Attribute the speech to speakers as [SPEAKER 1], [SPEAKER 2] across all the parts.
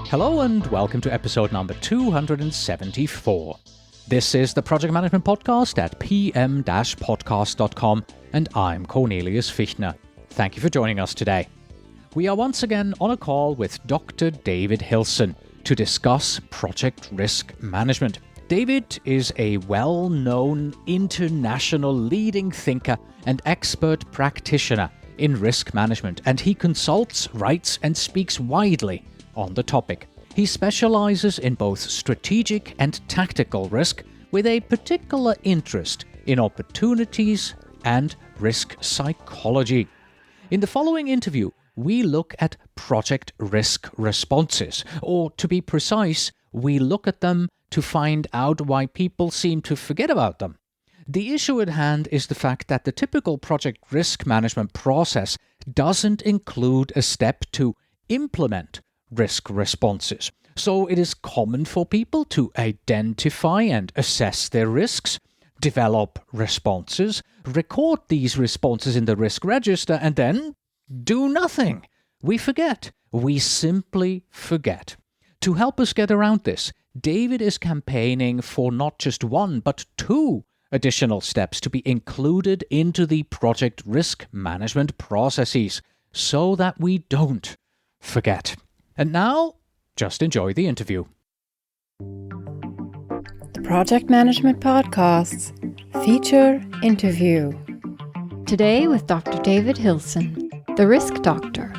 [SPEAKER 1] Hello and welcome to episode number 274. This is the Project Management Podcast at pm-podcast.com, and I'm Cornelius Fichtner. Thank you for joining us today. We are once again on a call with Dr. David Hilson to discuss project risk management. David is a well-known international leading thinker and expert practitioner in risk management, and he consults, writes, and speaks widely on the topic. He specializes in both strategic and tactical risk, with a particular interest in opportunities and risk psychology. In the following interview, we look at project risk responses, or to be precise, we look at them to find out why people seem to forget about them. The issue at hand is the fact that the typical project risk management process doesn't include a step to implement risk responses. So it is common for people to identify and assess their risks, develop responses, record these responses in the risk register, and then do nothing. We forget. We simply forget. To help us get around this, David is campaigning for not just one, but two additional steps to be included into the project risk management processes so that we don't forget. And now, just enjoy the interview.
[SPEAKER 2] The Project Management Podcasts feature interview. Today with Dr. David Hilson, the Risk Doctor.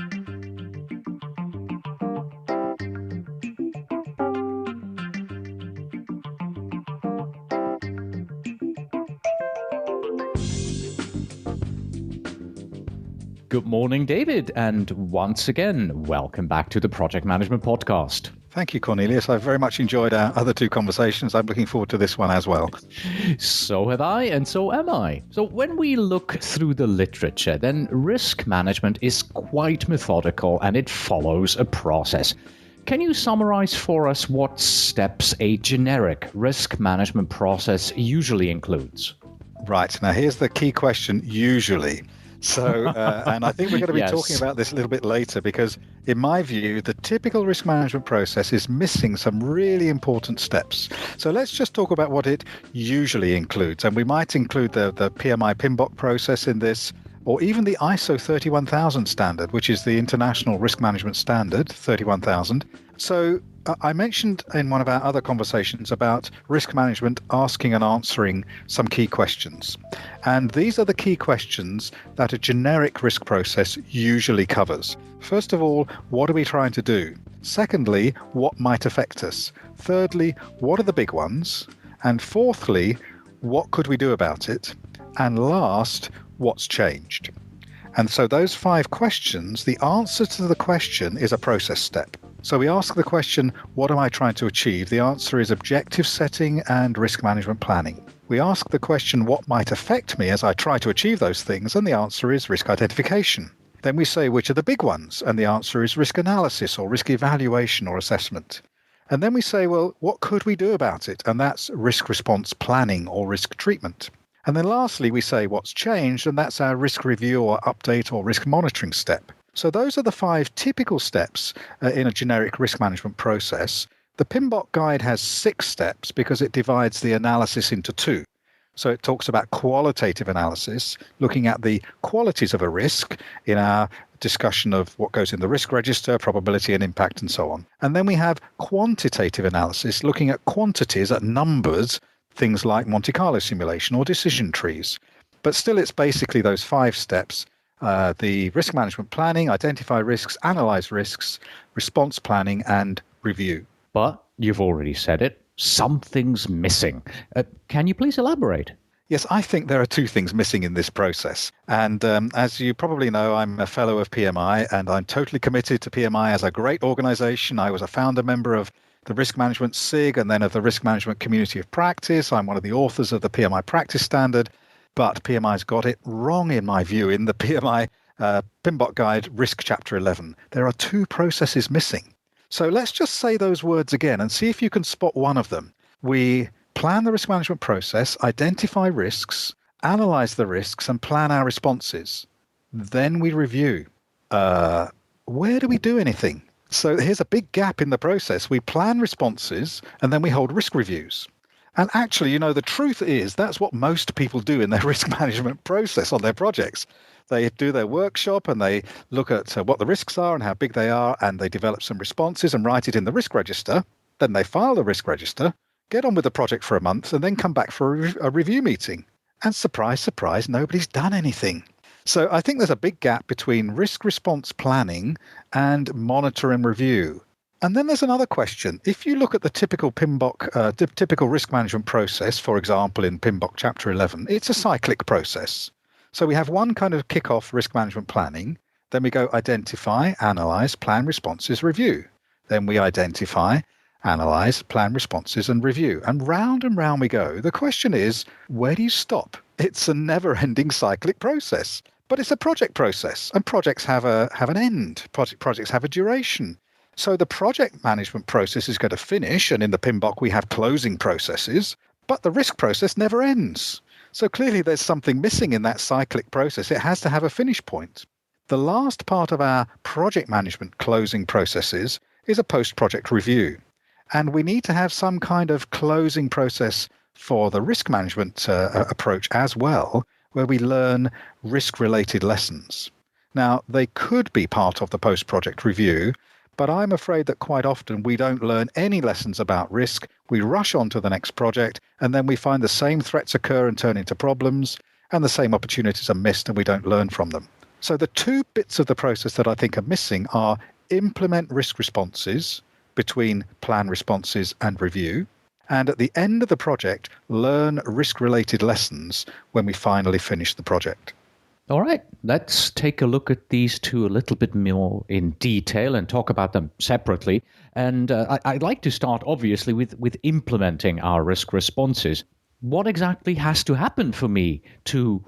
[SPEAKER 1] Good morning, David, and once again, welcome back to the Project Management Podcast.
[SPEAKER 3] Thank you, Cornelius. I've very much enjoyed our other two conversations. I'm looking forward to this one as well.
[SPEAKER 1] So have I, and so am I. So when we look through the literature, then risk management is quite methodical and it follows a process. Can you summarize for us what steps a generic risk management process usually includes?
[SPEAKER 3] Right. Now, here's the key question, usually. So, and I think we're going to be talking about this a little bit later because, in my view, the typical risk management process is missing some really important steps. So let's just talk about what it usually includes. And we might include the PMI PMBOK process in this, or even the ISO 31000 standard, which is the International Risk Management Standard, 31000. So I mentioned in one of our other conversations about risk management asking and answering some key questions. And these are the key questions that a generic risk process usually covers. First of all, what are we trying to do? Secondly, what might affect us? Thirdly, what are the big ones? And fourthly, what could we do about it? And last, what's changed? And so those 5 questions, the answer to the question is a process step. So we ask the question, what am I trying to achieve? The answer is objective setting and risk management planning. We ask the question, what might affect me as I try to achieve those things? And the answer is risk identification. Then we say, which are the big ones? And the answer is risk analysis or risk evaluation or assessment. And then we say, well, what could we do about it? And that's risk response planning or risk treatment. And then lastly, we say what's changed, and that's our risk review or update or risk monitoring step. So those are the 5 typical steps in a generic risk management process. The PMBOK guide has 6 steps because it divides the analysis into 2. So it talks about qualitative analysis, looking at the qualities of a risk in our discussion of what goes in the risk register, probability and impact, and so on. And then we have quantitative analysis, looking at quantities, at numbers, things like Monte Carlo simulation or decision trees. But still, it's basically those 5 steps. The risk management planning, identify risks, analyze risks, response planning, and review.
[SPEAKER 1] But you've already said it, something's missing. Can you please elaborate?
[SPEAKER 3] Yes, I think there are 2 things missing in this process. And as you probably know, I'm a fellow of PMI, and I'm totally committed to PMI as a great organization. I was a founder member of the Risk Management SIG and then of the Risk Management Community of Practice. I'm one of the authors of the PMI Practice Standard. But PMI's got it wrong, in my view, in the PMI PMBOK Guide Risk Chapter 11. There are 2 processes missing. So let's just say those words again and see if you can spot one of them. We plan the risk management process, identify risks, analyze the risks, and plan our responses. Then we review. Where do we do anything? So here's a big gap in the process. We plan responses and then we hold risk reviews. And actually, the truth is that's what most people do in their risk management process on their projects. They do their workshop and they look at what the risks are and how big they are, and they develop some responses and write it in the risk register. Then they file the risk register, get on with the project for a month, and then come back for a review meeting. And surprise, surprise, nobody's done anything. So I think there's a big gap between risk response planning and monitor and review. And then there's another question. If you look at the typical typical risk management process, for example, in PMBOK Chapter 11, it's a cyclic process. So we have one kind of kick-off risk management planning. Then we go identify, analyze, plan responses, review. Then we identify, analyze, plan responses, and review. And round we go. The question is, where do you stop? It's a never-ending cyclic process. But it's a project process, and projects have an end. Projects have a duration. So the project management process is going to finish, and in the PMBOK we have closing processes, but the risk process never ends. So clearly there's something missing in that cyclic process. It has to have a finish point. The last part of our project management closing processes is a post-project review. And we need to have some kind of closing process for the risk management approach as well, where we learn risk-related lessons. Now, they could be part of the post-project review, but I'm afraid that quite often we don't learn any lessons about risk. We rush on to the next project, and then we find the same threats occur and turn into problems, and the same opportunities are missed and we don't learn from them. So the two bits of the process that I think are missing are implement risk responses between plan responses and review, and at the end of the project, learn risk-related lessons when we finally finish the project.
[SPEAKER 1] All right, let's take a look at these two a little bit more in detail and talk about them separately. And I'd like to start, obviously, with implementing our risk responses. What exactly has to happen for me to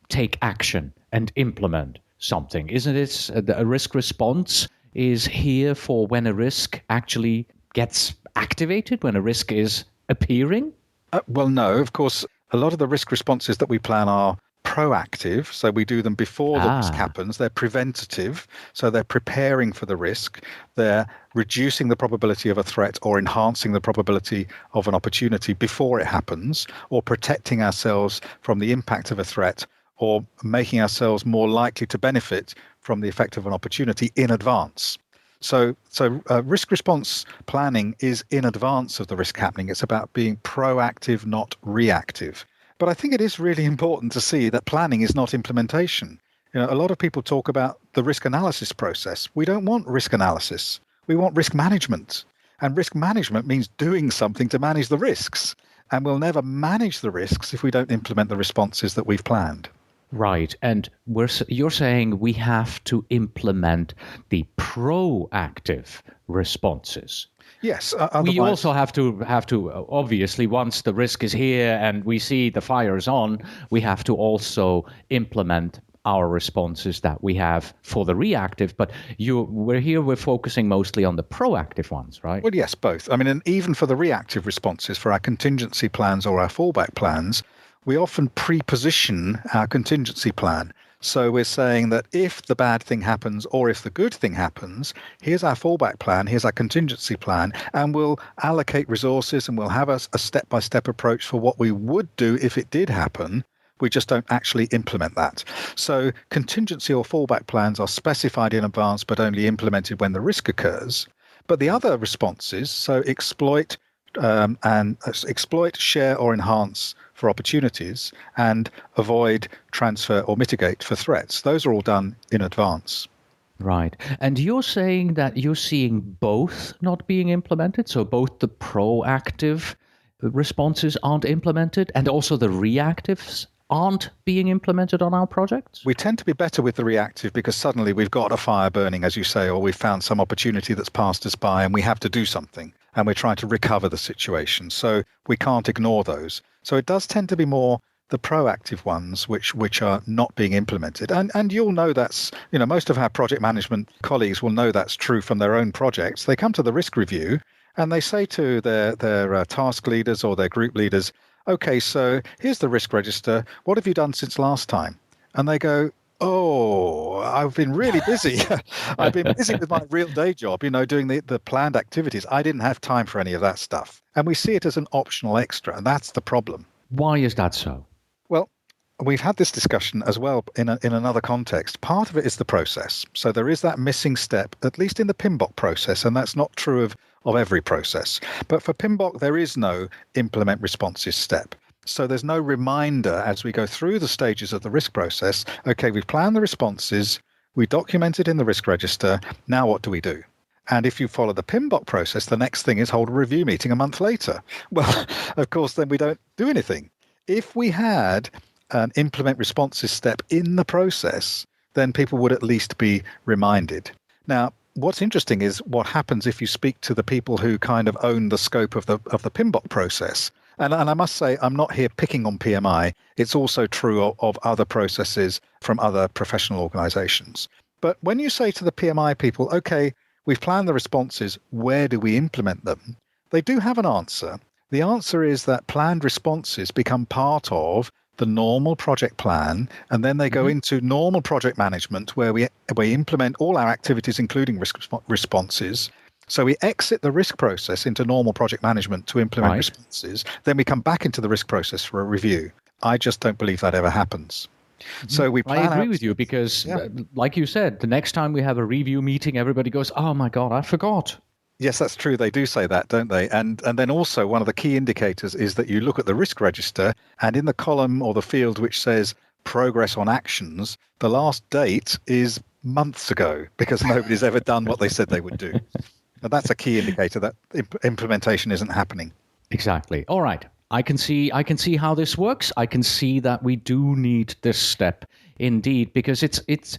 [SPEAKER 1] take action and implement something? Isn't it a risk response is here for when a risk actually gets activated, when a risk is appearing?
[SPEAKER 3] Well, no, of course, a lot of the risk responses that we plan are proactive, so we do them before the risk happens. They're preventative, so they're preparing for the risk. They're reducing the probability of a threat or enhancing the probability of an opportunity before it happens, or protecting ourselves from the impact of a threat, or making ourselves more likely to benefit from the effect of an opportunity in advance. So risk response planning is in advance of the risk happening. It's about being proactive, not reactive. But I think it is really important to see that planning is not implementation. A lot of people talk about the risk analysis process. We don't want risk analysis. We want risk management. And risk management means doing something to manage the risks. And we'll never manage the risks if we don't implement the responses that we've planned.
[SPEAKER 1] Right. And you're saying we have to implement the proactive responses.
[SPEAKER 3] Yes.
[SPEAKER 1] We also have to obviously, once the risk is here and we see the fire is on, we have to also implement our responses that we have for the reactive. But we're focusing mostly on the proactive ones, right?
[SPEAKER 3] Well, yes, both. I mean, and even for the reactive responses, for our contingency plans or our fallback plans, we often pre-position our contingency plan. So we're saying that if the bad thing happens or if the good thing happens, here's our fallback plan, here's our contingency plan, and we'll allocate resources and we'll have a step-by-step approach for what we would do if it did happen. We just don't actually implement that. So contingency or fallback plans are specified in advance but only implemented when the risk occurs. But the other responses, so exploit, share or enhance for opportunities, and avoid, transfer or mitigate for threats. Those are all done in advance.
[SPEAKER 1] Right. And you're saying that you're seeing both not being implemented, so both the proactive responses aren't implemented and also the reactives aren't being implemented on our projects?
[SPEAKER 3] We tend to be better with the reactive because suddenly we've got a fire burning, as you say, or we've found some opportunity that's passed us by and we have to do something and we're trying to recover the situation. So we can't ignore those. So it does tend to be more the proactive ones which are not being implemented. And you'll know that's, most of our project management colleagues will know that's true from their own projects. They come to the risk review and they say to their task leaders or their group leaders, okay, so here's the risk register. What have you done since last time? And they go, Oh, I've been really busy. I've been busy with my real day job, doing the planned activities. I didn't have time for any of that stuff. And we see it as an optional extra, and that's the problem.
[SPEAKER 1] Why is that so?
[SPEAKER 3] Well, we've had this discussion as well in another context. Part of it is the process. So there is that missing step, at least in the PMBOK process, and that's not true of every process. But for PMBOK, there is no implement responses step. So there's no reminder as we go through the stages of the risk process. Okay, we've planned the responses, we document it in the risk register. Now what do we do? And if you follow the PMBOK process, the next thing is hold a review meeting a month later. Well, of course, then we don't do anything. If we had an implement responses step in the process, then people would at least be reminded. Now, what's interesting is what happens if you speak to the people who kind of own the scope of the PMBOK process. And I must say, I'm not here picking on PMI. It's also true of other processes from other professional organizations. But when you say to the PMI people, okay, we've planned the responses, where do we implement them? They do have an answer. The answer is that planned responses become part of the normal project plan, and then they go into normal project management where we implement all our activities, including risk responses. So we exit the risk process into normal project management to implement responses. Then we come back into the risk process for a review. I just don't believe that ever happens. So we plan
[SPEAKER 1] I agree with you because, like you said, the next time we have a review meeting, everybody goes, oh my God, I forgot.
[SPEAKER 3] Yes, that's true. They do say that, don't they? And then also one of the key indicators is that you look at the risk register, and in the column or the field which says progress on actions, the last date is months ago because nobody's ever done what they said they would do. And that's a key indicator that implementation isn't happening.
[SPEAKER 1] Exactly. All right. I can see how this works. I can see that we do need this step indeed, because it's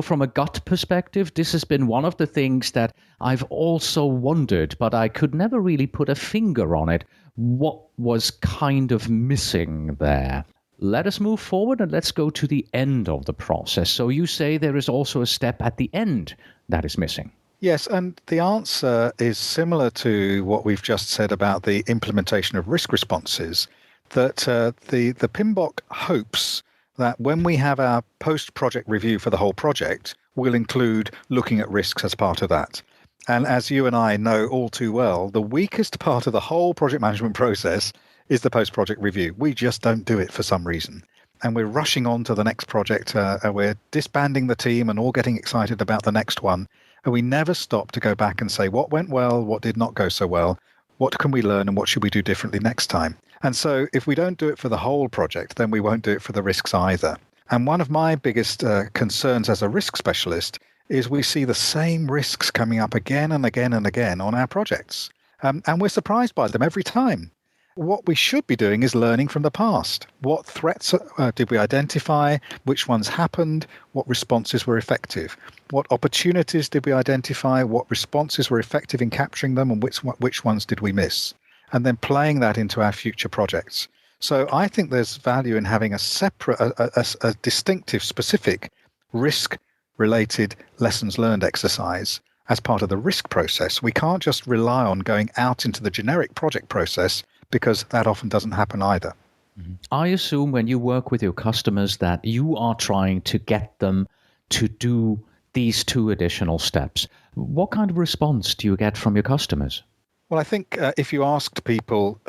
[SPEAKER 1] from a gut perspective, this has been one of the things that I've also wondered, but I could never really put a finger on it. What was kind of missing there? Let us move forward and let's go to the end of the process. So you say there is also a step at the end that is missing.
[SPEAKER 3] Yes, and the answer is similar to what we've just said about the implementation of risk responses, that the PMBOK hopes that when we have our post-project review for the whole project, we'll include looking at risks as part of that. And as you and I know all too well, the weakest part of the whole project management process is the post-project review. We just don't do it for some reason. And we're rushing on to the next project, and we're disbanding the team and all getting excited about the next one. And we never stop to go back and say what went well, what did not go so well, what can we learn, and what should we do differently next time. And so if we don't do it for the whole project, then we won't do it for the risks either. And one of my biggest concerns as a risk specialist is we see the same risks coming up again and again and again on our projects. And we're surprised by them every time. What we should be doing is learning from the past. What threats did we identify? Which ones happened? What responses were effective? What opportunities did we identify? What responses were effective in capturing them? And which ones did we miss? And then playing that into our future projects. So I think there's value in having a separate, a distinctive, specific risk-related lessons learned exercise as part of the risk process. We can't just rely on going out into the generic project process, because that often doesn't happen either.
[SPEAKER 1] I assume when you work with your customers that you are trying to get them to do these two additional steps. What kind of response do you get from your customers?
[SPEAKER 3] Well, I think if you asked people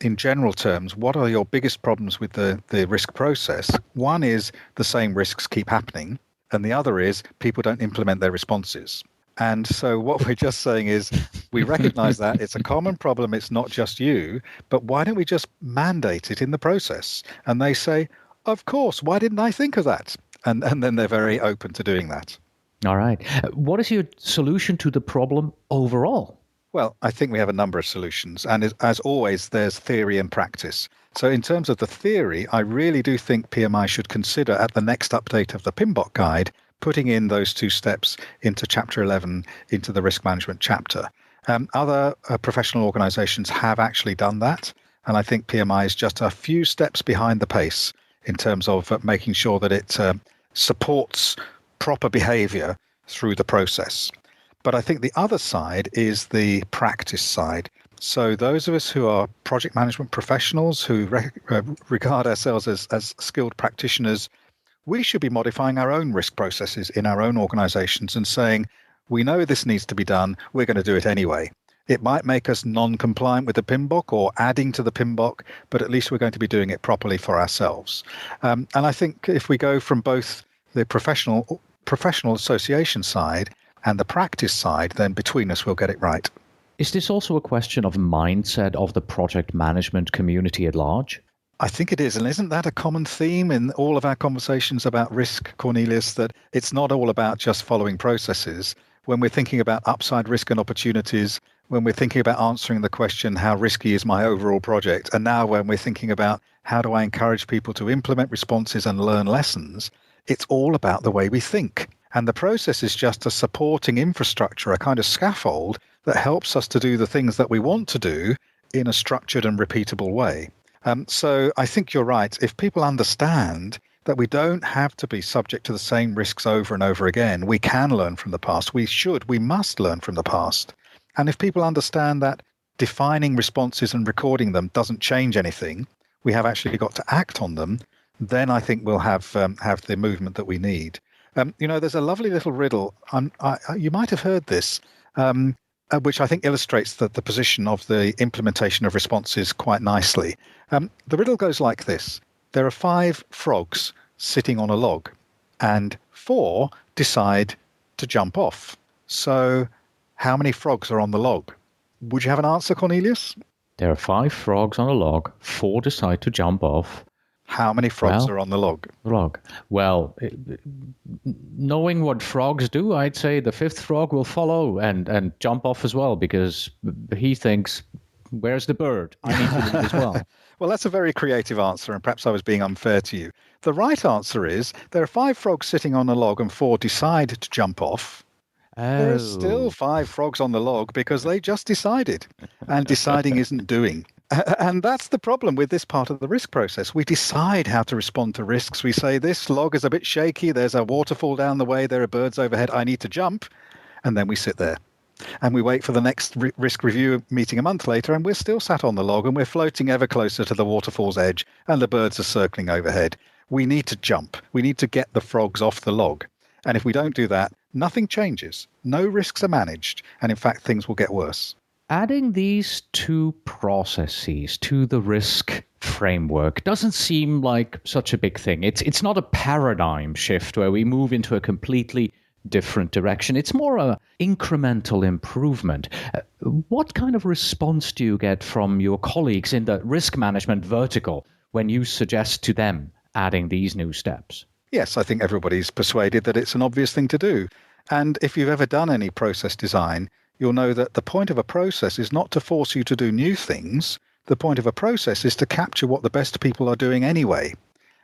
[SPEAKER 3] in general terms, what are your biggest problems with the risk process? One is the same risks keep happening, and the other is people don't implement their responses. And so what we're just saying is we recognize that it's a common problem. It's not just you, but why don't we just mandate it in the process? And they say, of course, why didn't I think of that? And then they're very open to doing that.
[SPEAKER 1] All right. What is your solution to the problem overall?
[SPEAKER 3] Well, I think we have a number of solutions. And as always, there's theory and practice. So in terms of the theory, I really do think PMI should consider at the next update of the PMBOK guide putting in those two steps into Chapter 11, into the risk management chapter. Other professional organizations have actually done that. And I think PMI is just a few steps behind the pace in terms of making sure that it supports proper behavior through the process. But I think the other side is the practice side. So those of us who are project management professionals who regard ourselves as skilled practitioners, we should be modifying our own risk processes in our own organizations and saying, we know this needs to be done, we're going to do it anyway. It might make us non-compliant with the PMBOK or adding to the PMBOK, but at least we're going to be doing it properly for ourselves. And I think if we go from both the professional association side and the practice side, then between us we'll get it right.
[SPEAKER 1] Is this also a question of mindset of the project management community at large?
[SPEAKER 3] I think it is. And isn't that a common theme in all of our conversations about risk, Cornelius, that it's not all about just following processes? When we're thinking about upside risk and opportunities, when we're thinking about answering the question, how risky is my overall project? And now when we're thinking about how do I encourage people to implement responses and learn lessons, it's all about the way we think. And the process is just a supporting infrastructure, a kind of scaffold that helps us to do the things that we want to do in a structured and repeatable way. So I think you're right. If people understand that we don't have to be subject to the same risks over and over again, we can learn from the past. We must learn from the past. And if people understand that defining responses and recording them doesn't change anything, we have actually got to act on them, then I think we'll have the movement that we need. There's a lovely little riddle. You might have heard this, which I think illustrates the position of the implementation of responses quite nicely. The riddle goes like this. There are 5 frogs sitting on a log, and 4 decide to jump off. So how many frogs are on the log? Would you have an answer, Cornelius?
[SPEAKER 1] There are 5 frogs on a log. 4 decide to jump off.
[SPEAKER 3] How many frogs are on the log?
[SPEAKER 1] Well, knowing what frogs do, I'd say the 5th frog will follow and jump off as well, because he thinks, where's the bird? I need to leave as well.
[SPEAKER 3] Well, that's a very creative answer, and perhaps I was being unfair to you. The right answer is there are 5 frogs sitting on a log and 4 decide to jump off. There are still 5 frogs on the log because they just decided, and deciding isn't doing. And that's the problem with this part of the risk process. We decide how to respond to risks. We say, this log is a bit shaky. There's a waterfall down the way. There are birds overhead. I need to jump. And then we sit there. And we wait for the next risk review meeting a month later, and we're still sat on the log, and we're floating ever closer to the waterfall's edge, and the birds are circling overhead. We need to jump. We need to get the frogs off the log. And if we don't do that, nothing changes. No risks are managed. And in fact, things will get worse.
[SPEAKER 1] Adding these 2 processes to the risk framework doesn't seem like such a big thing. It's not a paradigm shift where we move into a completely different direction. It's more an incremental improvement. What kind of response do you get from your colleagues in the risk management vertical when you suggest to them adding these new steps?
[SPEAKER 3] Yes, I think everybody's persuaded that it's an obvious thing to do. And if you've ever done any process design, you'll know that the point of a process is not to force you to do new things. The point of a process is to capture what the best people are doing anyway.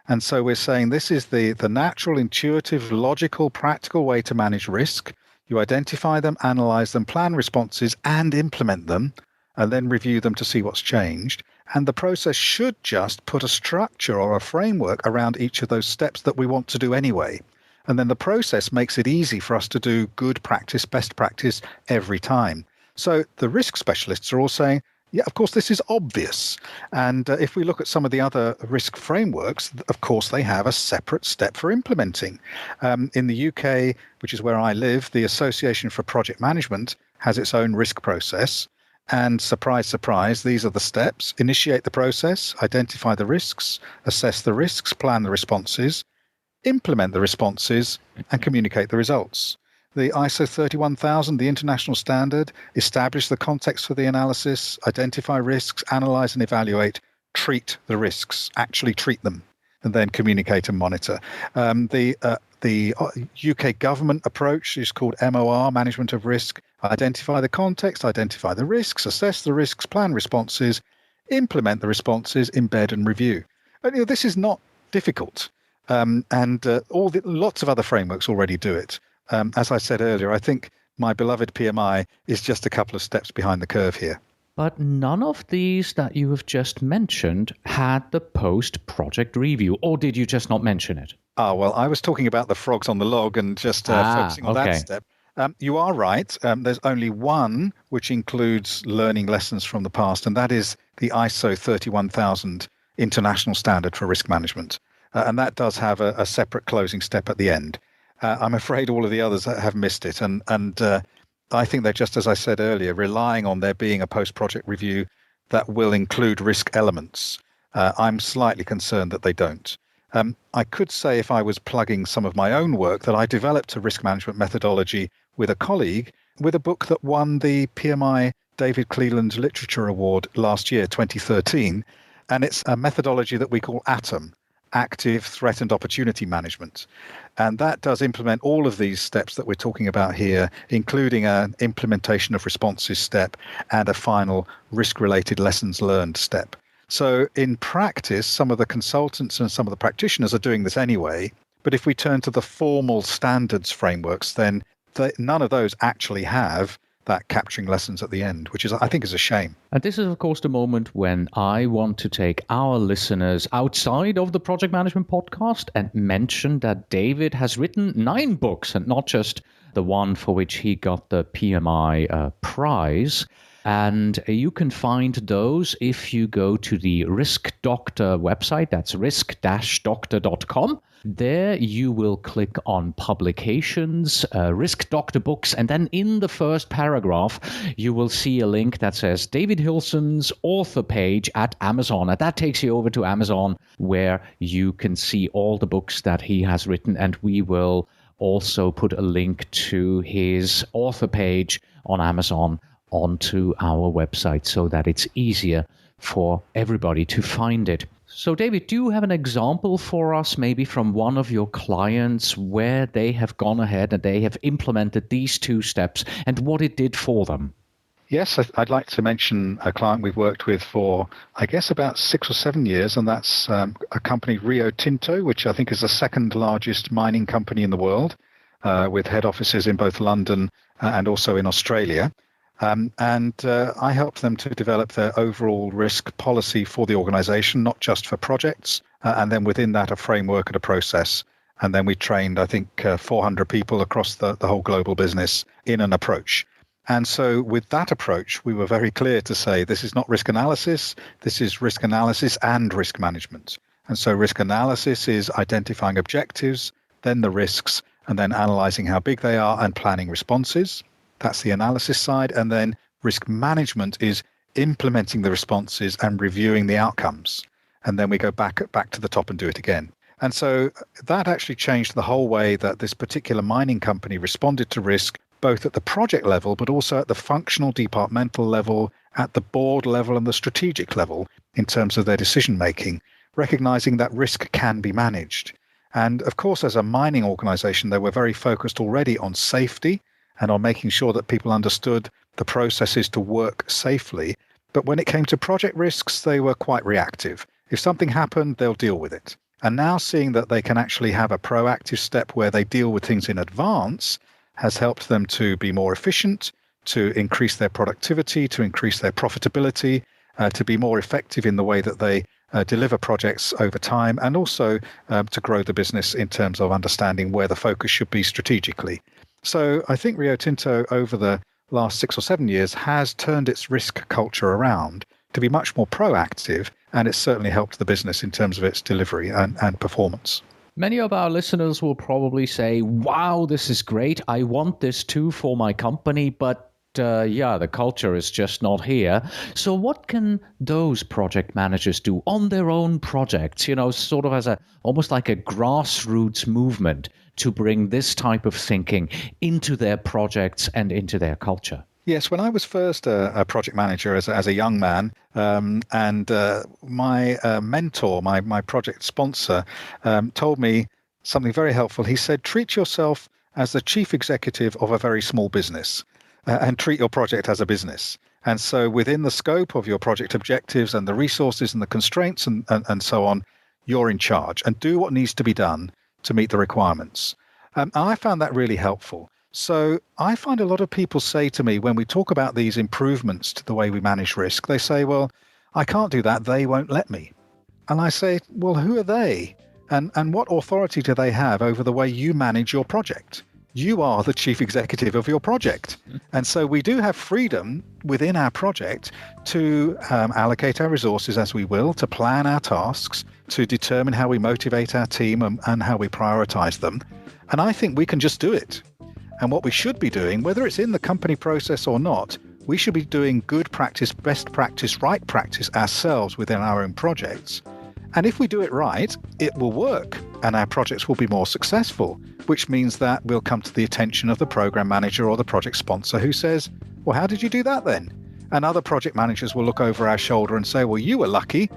[SPEAKER 3] And so we're saying this is the natural, intuitive, logical, practical way to manage risk. You identify them, analyze them, plan responses, and implement them, and then review them to see what's changed. And the process should just put a structure or a framework around each of those steps that we want to do anyway. And then the process makes it easy for us to do good practice, best practice every time. So the risk specialists are all saying, yeah, of course, this is obvious. And if we look at some of the other risk frameworks, of course, they have a separate step for implementing. In the UK, which is where I live, the Association for Project Management has its own risk process. And surprise, surprise, these are the steps. Initiate the process, identify the risks, assess the risks, plan the responses, implement the responses, and communicate the results. The ISO 31000, the international standard, establish the context for the analysis, identify risks, analyze and evaluate, treat the risks, actually treat them, and then communicate and monitor. The UK government approach is called MOR, Management of Risk. Identify the context, identify the risks, assess the risks, plan responses, implement the responses, embed and review. This is not difficult. Lots of other frameworks already do it. As I said earlier, I think my beloved PMI is just a couple of steps behind the curve here.
[SPEAKER 1] But none of these that you have just mentioned had the post-project review, or did you just not mention it?
[SPEAKER 3] Well, I was talking about the frogs on the log and just focusing on that step. You are right. There's only one which includes learning lessons from the past, and that is the ISO 31000 International Standard for Risk Management. and that does have a separate closing step at the end. I'm afraid all of the others have missed it, and I think they're, just as I said earlier, relying on there being a post-project review that will include risk elements. I'm slightly concerned that they don't. I could say, if I was plugging some of my own work, that I developed a risk management methodology with a colleague with a book that won the PMI David Cleland Literature Award last year, 2013. And it's a methodology that we call ATOM, Active Threat and Opportunity Management. And that does implement all of these steps that we're talking about here, including an implementation of responses step and a final risk-related lessons learned step. So in practice, some of the consultants and some of the practitioners are doing this anyway. But if we turn to the formal standards frameworks, then none of those actually have that capturing lessons at the end, which I think is a shame.
[SPEAKER 1] And this is, of course, the moment when I want to take our listeners outside of the Project Management Podcast and mention that David has written 9 books, and not just the one for which he got the PMI prize. And you can find those if you go to the Risk Doctor website. That's risk-doctor.com. There you will click on publications, Risk Doctor books, and then in the first paragraph, you will see a link that says David Hilson's author page at Amazon. And that takes you over to Amazon, where you can see all the books that he has written. And we will also put a link to his author page on Amazon onto our website so that it's easier for everybody to find it. So, David, do you have an example for us, maybe from one of your clients, where they have gone ahead and they have implemented these 2 steps and what it did for them?
[SPEAKER 3] Yes, I'd like to mention a client we've worked with for, I guess, about 6 or 7 years, and that's a company, Rio Tinto, which I think is the second largest mining company in the world, with head offices in both London and also in Australia. I helped them to develop their overall risk policy for the organization, not just for projects, and then within that a framework and a process. And then we trained, I think, 400 people across the whole global business in an approach. And so with that approach, we were very clear to say this is not risk analysis, this is risk analysis and risk management. And so risk analysis is identifying objectives, then the risks, and then analyzing how big they are and planning responses. That's the analysis side. And then risk management is implementing the responses and reviewing the outcomes. And then we go back to the top and do it again. And so that actually changed the whole way that this particular mining company responded to risk, both at the project level, but also at the functional departmental level, at the board level and the strategic level in terms of their decision making, recognizing that risk can be managed. And of course, as a mining organization, they were very focused already on safety and on making sure that people understood the processes to work safely. But when it came to project risks, they were quite reactive. If something happened, they'll deal with it. And now seeing that they can actually have a proactive step where they deal with things in advance has helped them to be more efficient, to increase their productivity, to increase their profitability, to be more effective in the way that they deliver projects over time, and also to grow the business in terms of understanding where the focus should be strategically. So I think Rio Tinto over the last 6 or 7 years has turned its risk culture around to be much more proactive, and it's certainly helped the business in terms of its delivery and performance.
[SPEAKER 1] Many of our listeners will probably say, wow, this is great. I want this too for my company, but the culture is just not here. So what can those project managers do on their own projects, sort of as almost like a grassroots movement to bring this type of thinking into their projects and into their culture?
[SPEAKER 3] Yes, when I was first a project manager as a young man, and my mentor, my project sponsor, told me something very helpful. He said, treat yourself as the chief executive of a very small business and treat your project as a business. And so within the scope of your project objectives and the resources and the constraints and so on, you're in charge and do what needs to be done to meet the requirements. And I found that really helpful. So I find a lot of people say to me when we talk about these improvements to the way we manage risk, they say, well, I can't do that. They won't let me. And I say, well, who are they? And what authority do they have over the way you manage your project? you are the chief executive of your project. And so we do have freedom within our project to allocate our resources as we will, to plan our tasks, to determine how we motivate our team and how we prioritize them. And I think we can just do it. And what we should be doing, whether it's in the company process or not, we should be doing good practice, best practice, right practice ourselves within our own projects. And if we do it right, it will work and our projects will be more successful, which means that we'll come to the attention of the program manager or the project sponsor who says, well, how did you do that then? And other project managers will look over our shoulder and say, well, you were lucky.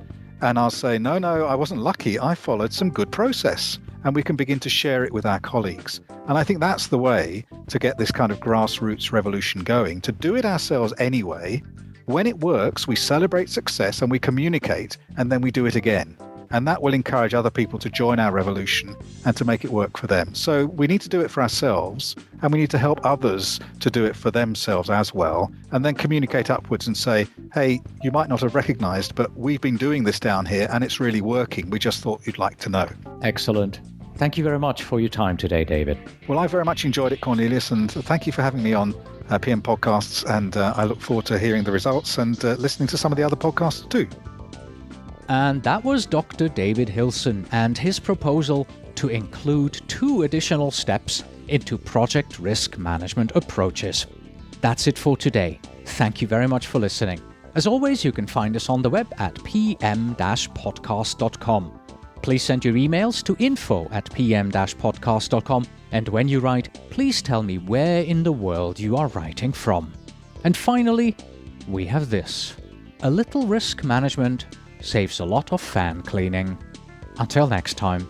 [SPEAKER 3] And I'll say, no, I wasn't lucky. I followed some good process. And we can begin to share it with our colleagues. And I think that's the way to get this kind of grassroots revolution going, to do it ourselves anyway. When it works, we celebrate success and we communicate, and then we do it again. And that will encourage other people to join our revolution and to make it work for them. So we need to do it for ourselves, and we need to help others to do it for themselves as well, and then communicate upwards and say, hey, you might not have recognized, but we've been doing this down here and it's really working. We just thought you'd like to know.
[SPEAKER 1] Excellent. Thank you very much for your time today, David.
[SPEAKER 3] Well, I very much enjoyed it, Cornelius, and thank you for having me on PM Podcasts, and I look forward to hearing the results and listening to some of the other podcasts too.
[SPEAKER 1] And that was Dr. David Hilson and his proposal to include 2 additional steps into project risk management approaches. That's it for today. Thank you very much for listening. As always, you can find us on the web at pm-podcast.com. Please send your emails to info@pm-podcast.com, and when you write, please tell me where in the world you are writing from. And finally, we have this. A little risk management saves a lot of fan cleaning. Until next time.